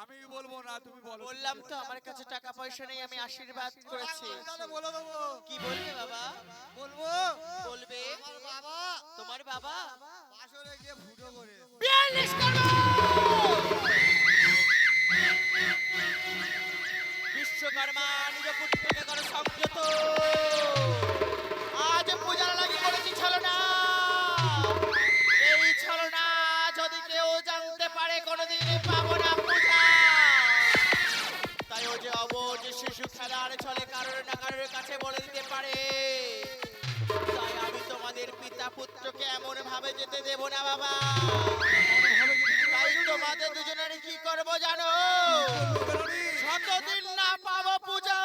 আমি বলবো না, তুমি বলো। বললাম তো আমার কাছে টাকা পয়সা নেই, আমি আশীর্বাদ করেছি। বলে দেবো। কি বলবে বাবা? বলবো বলবে বাবা তোমার বাবা বাসরে গিয়ে ফুটো করে 42 করব। বিশ্বকর্মা নিজ পুত্রকে করে সংযত, আজ পূজার লাগি করেছি ছলনা। এই ছলনা যদি কেউ জানতে পারে কোনোদিন পাবো না পূজা। তাই ও যে অবুঝ শিশু খেলার ছলে কারোর না কারোর কাছে বলে দিতে পারে। তাই আমি তোমাদের পিতা পুত্রকে এমন ভাবে যেতে দেব না বাবা। তাই তোমাদের দুজনের কি করব জানো? যতদিন না পাবো পূজা,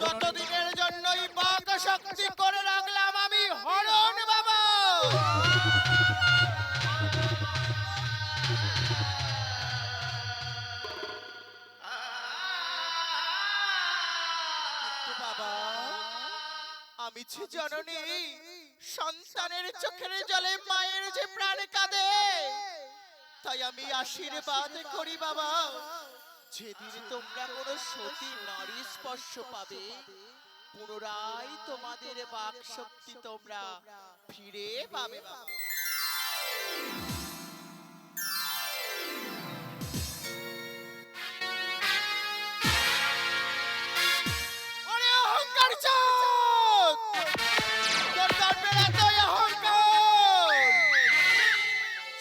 ততদিনের জন্যই বাক শক্তি করে রাখলাম আমি হরণ বাবা। বাবা, আমি যে জননী, সন্তানের চোখের জলে মায়ের যে প্রাণ কাঁদে, তাই আমি আশীর্বাদ করি বাবা, যেদিন তোমরা কোনো সতী নারী স্পর্শ পাবে, পুনরায় তোমাদের বাক শক্তি তোমরা ফিরে পাবে বাবা। ওরে অহংকার চাঁদ, তোর জন্মের এতই অহংকার।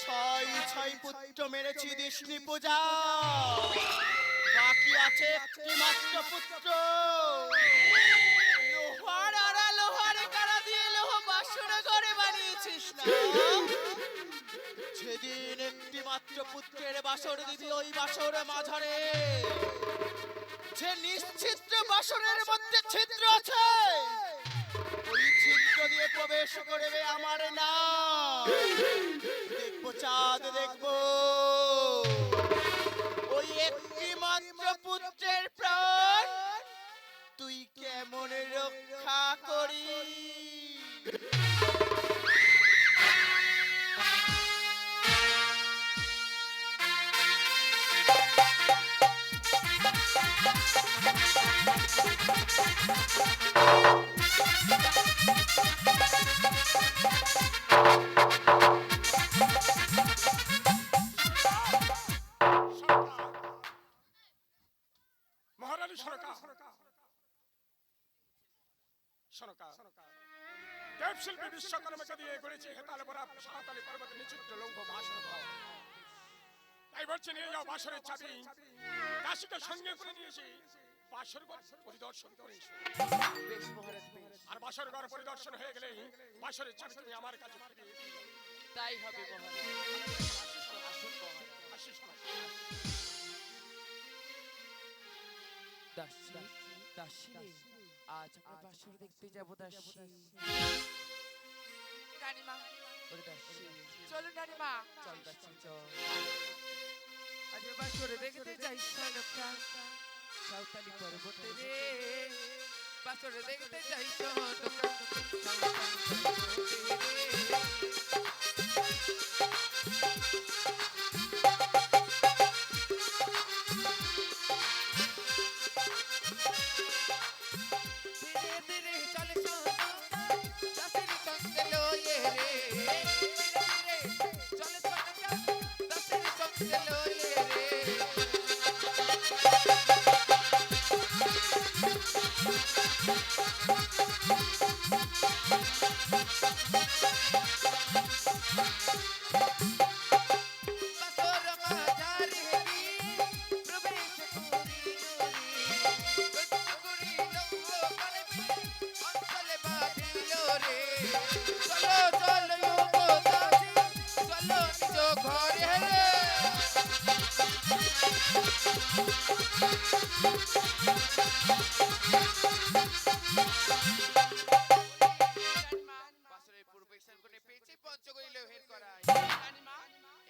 ছয় ছয় পুত্র মেরেছি দিশনি পূজা, বাকি আছে একটি মাত্র পুত্র। লোহার আড়া লোহার কারা দিয়ে লোহ বাসর ঘরে বানিয়েছিস না? সেদিন একটি মাত্র পুত্রের বাসর দিবি, ওই বাসর মাঝারে যে নিশ্চিত্র বাসনের মধ্যে ছিদ্র আছে, ওই ছিদ্র দিয়ে প্রবেশ করবে আমার নাম। দেখবো চাঁদ, দেখবো ওই একটি মাত্র পুত্রের প্রাণ তুই কেমন রক্ষা করি। মহারানী সরকার, দেবশিল্পী বিশ্বকর্মাকে দিয়ে গড়েছে হেতাল বরাব সাঁওতালি পর্বত নিচিত্র লৌহ ভাষণ। তাই বলছে নিয়ে যাও বাসরের চাবি, দাসীকে সঙ্গে করে নিয়েছি, বাসর ঘর পরিদর্শন করে এসো। আর বাসর ঘর পরিদর্শন হয়ে গেলে বাসরের চাবি তুমি আমার কাছে ফিরিয়ে দিও। তাই হবে মহারাজ। আশিস দাসী, দাসী রে, আজ আমরা বাসর দেখতে যাব দাসী। রানীমা, ওরে দাসী, চলুন রানীমা। চল দাসী চল, আজ বাসর দেখতে যাই শালকা সাঁওতালি পর্বতে রে, বাসর দেখতে যাই শালকা সাঁওতালি পর্বতে রে।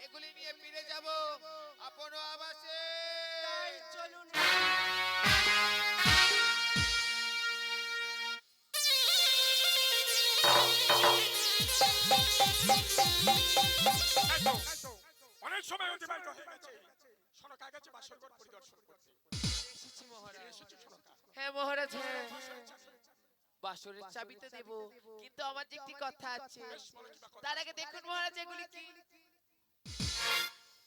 এগুলি নিয়ে ফিরে যাব আপন আবাসে। চলুন। অনেক সময় অতিবাহিত হয়ে গেছে। হ্যাঁ মহারাজ হ্যাঁ বাসরের চাবি। বাসরের চাবি তো দেব, কিন্তু আমার যে একটি কথা আছে। বেশ, বলো কি বা কথা? তার আগে দেখুন মহারাজ এগুলি কি।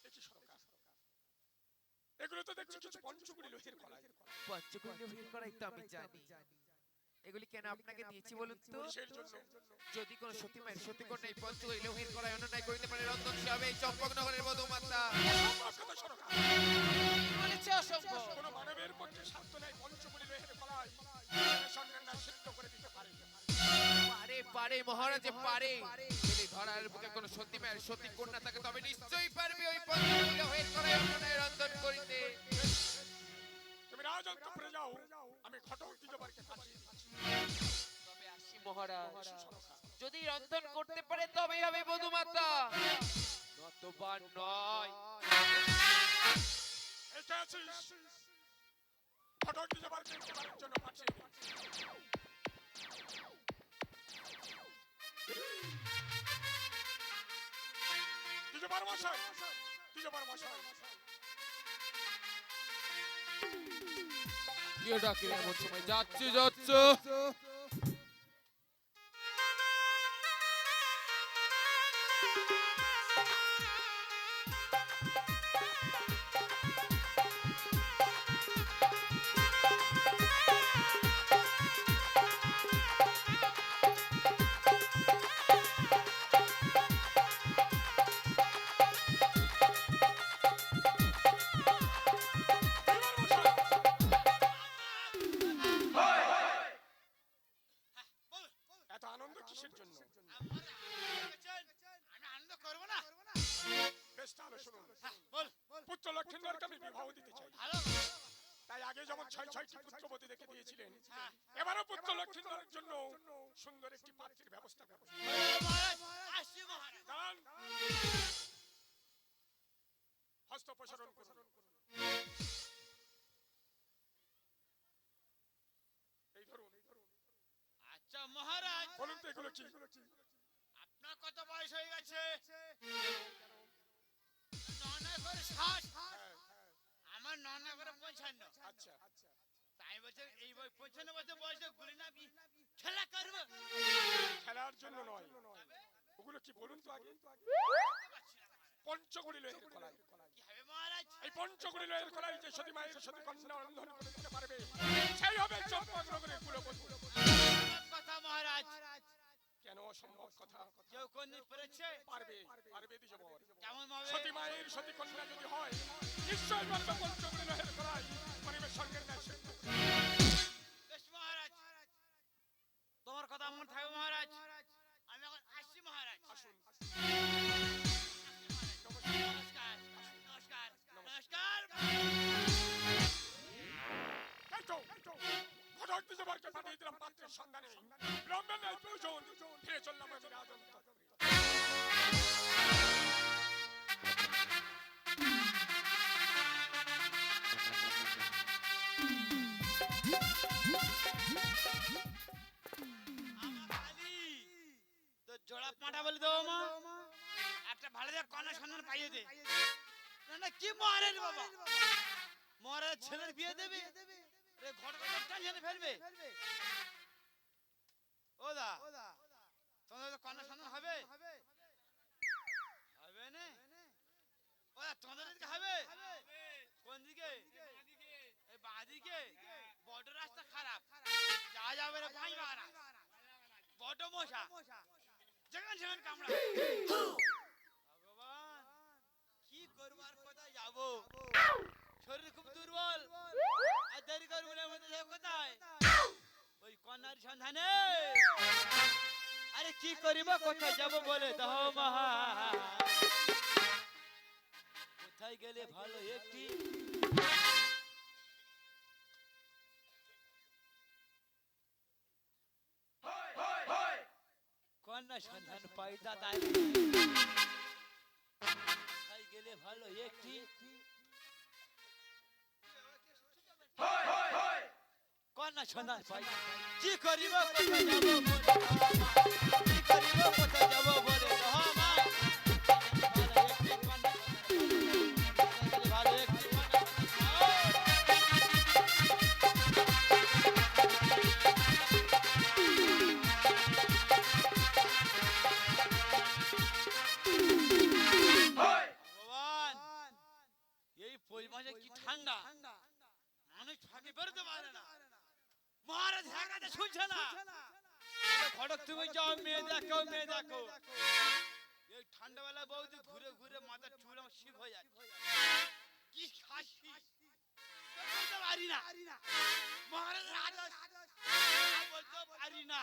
এ কি সরকার? এগুলো তো দেখছি কিছু পঞ্চগুড়ি লোহের কলাই। পঞ্চকুণ্ডে ভিড় করাই তো আমি জানি। এগুলি কেন আপনাকে দিয়েছি বলুন তো? কিসের জন্য? যদি কোনো সতী মায়ের সতী কন্যা এই পঞ্চকুণ্ডে লোহের করায় অন্যায় করিতে পারে, রন্ধন সে হবে এই চম্পকনগরের বধূমাতা। অসম্ভব কথা সরকার। কি বলেছে অসম্ভব? কোনো মানবের পক্ষে সাধ্য নাই পঞ্চগুড়ি লোহের কলাই সন্ন্যাস সিদ্ধ করে দিতে পারে। পারে পারে মহারাজে পারে। যদি ধরার বুকে কোনো সতী মায়ের সতী কন্যা থাকে তবে নিশ্চয়ই পারবে ওই পঞ্চকুণ্ডে লোহের করায় অন্যায় রন্ধন করিতে। তুমি রাজন্তপুরে যাও, আমি ঘটক দ্বিজবারকে পাঠিয়ে দিচ্ছি। তবে আসি মহারাজ, সরকার, যদি রন্ধন করতে পারে তবেই হবে বধূমাতা, নতবা নয়। এই কে আছিস? ঘটক দ্বিজবারকে একেবারের জন্য পাঠিয়ে দিচ্ছি। দ্বিজবার মশাই, দ্বিজবার মশাই, কে ডাকে এমন সময়? যাচ্ছে যাচ্ছে। এত আনন্দ কিসের জন্য? আমি আনন্দ করবো না? বেশ তাহলে শুনুন, পুত্র লক্ষিন্দরকে আমি বিবাহ দিতে চাই। তাই আগে যেমন 6টি পুত্রবতী দেখে দিয়েছিলেন, এবারও পুত্র লক্ষিন্দরের জন্য সুন্দর একটি পাত্রীর ব্যবস্থা করুন। দাঁড়ান। হস্ত প্রসারণ করুন। এই ধরুন। আচ্ছা মহারাজ, বলুন তো এগুলো কি? আপনার কত বয়স হয়ে গেছে? 9 করে 60, আমার 9 করে 55। আচ্ছা, তাই বলছে এই 55 বছর বয়সে গুলি না খেলা করবো? খেলার জন্য নয়, ওগুলো কি বলুন তো আগে? পঞ্চগুড়ি লোহের কলাই। কি হবে মহারাজ? এই পঞ্চগুড়ি লোহের কলাই যে সতী মায়ের সতী কন্যা রন্ধন করে দিতে পারবে, সেই হবে চম্পকনগরের কুলবধূ। অসম্ভব কথা মহারাজ। কেন অসম্ভব কথা? কেউ কোন পেরেছে? পারবে, পারবে দ্বিজবর। কেমন ভাবে? সতী মায়ের সতী কন্যা যদি হয়, নিশ্চয় পারবে পঞ্চগুড়ি লোহের কলাই পরিবেশ সঙ্গের ন্যায় সিদ্ধ করে। বেশ মহারাজ, তোমার কথা মনে থাকবে মহারাজ। আমি এখন আসছি মহারাজ। আসুন। নমস্কার নমস্কার নমস্কার। এই তো, ঘটক দ্বিজবরকে পাঠিয়ে দিলাম পাত্রের সন্ধানে। বিলম্বে নাই প্রয়োজন, ফিরে চললাম আমি রাজন্তপুরে। আমার কালি তো জোড়া পাঁঠা বলে দেবো মা, একটা ভালো দেখ কন্যা সন্ধান পাইয়ে দে। না না কি মহারাজ বাবা, মহারাজ ছেলের বিয়ে দেবে, ঘটনা টেনশনে ফেলবে। ও দা, তোমাদের কন্যা সন্ধান হবে? হবে না? ও দা, তোমাদের দিকে হবে? কোন দিকে? এই বাঁদিকে? বড় রাস্তা খারাপ, যাওয়া যাবে না। পাঁচ বাগানা বড় মশা, যেখানে সেখানে কামড়া। ভগবান, কি করবো আর কোথায় যাবো? শরীর খুব দুর্বল, আর দেরি করবো না। কোথায়? ওই কন্যার সন্ধানে। আরে কি করিব, কোথায় যাবো বলে দাও মহা। কোথায় গেলে ভালো একটি কন্যা সন্ধান পাই দাদা? কোথায় গেলে ভালো একটি কন্যা সন্ধান পাই? কি করিব, কোথায় যাবো বলে দাও মা। কি করিব, কোথায় যাবো বলে দাও মা। ভালো একটি কন্যা সন্ধান, ভালো একটি কন্যা সন্ধান। মহারাজ হ্যাঁ কাছে শুনছে না বলে, ঘটক তুমি যাও মেয়ে দেখো মেয়ে দেখো। এই ঠান্ডাবেলা বৌদি ঘুরে ঘুরে মাথার চুল আমার শিব হয়ে যাচ্ছে। কি খাসি বলতে পারি না মহারাজের আদেশ বলতে পারি না।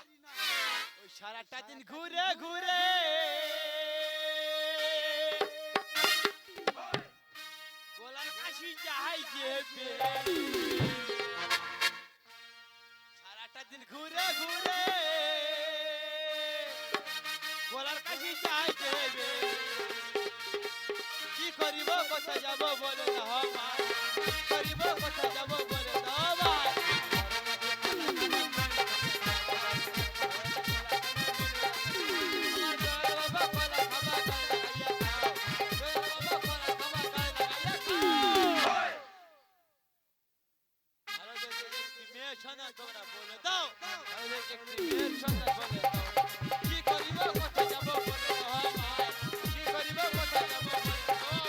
ওই সারাটা দিন ঘুরে ঘুরে গোলার কাশি যাই যেবে, সারাটা দিন ঘুরে ঘুরে গোলার কাশি যাই যেবে। কি করিব কোথায় যাব বলে দাও ভাই, কি করিব কোথায় যাব বলে দাও ভাই। তোমরা বলে দাও আমাদেরকে একটি মেয়ের সন্ধান বলে দাও। কি করিব কোথায় যাব বলে দাও ভাই, কি করিব কোথায় যাব বলে দাও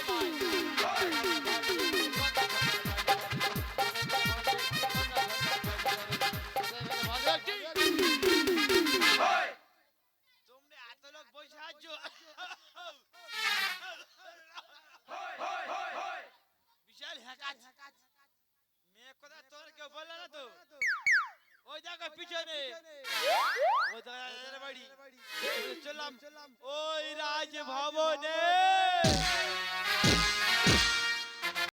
ভাই। তোমরা এত লোক বসে আছো, বিশাল হ্যাকাচ মেয়ে কথা তোর কেউ বললো না তো? ওই দেখো পিছনে ওই দাদার বাড়ি চললাম ওই রাজভবনে।